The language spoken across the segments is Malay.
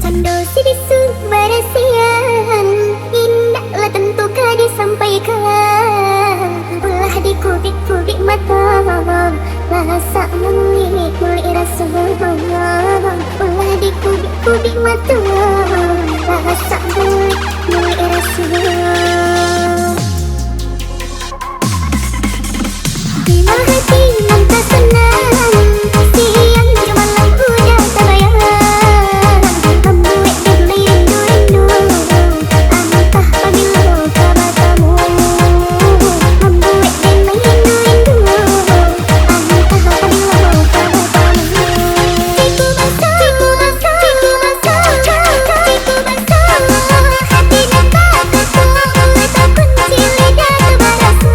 Cando si bisu berasian, indahlah tentu kah disampaikan. Ulah dikubik-kubik mata, rasa muli rasa. Ulah dikubik-kubik mata, rasa muli rasa. Di hati nan tak senang, siang malam udah terbayang. Membuat diri rindu-rindu, entah apabila kabar kamu. Membuat diri rindu-rindu, entah apabila kabar kamu. Ciku basah, ciku basah, ciku basah, ciku basah. Hati dan kataku, mata kunci lidah terbarasa.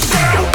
Sound.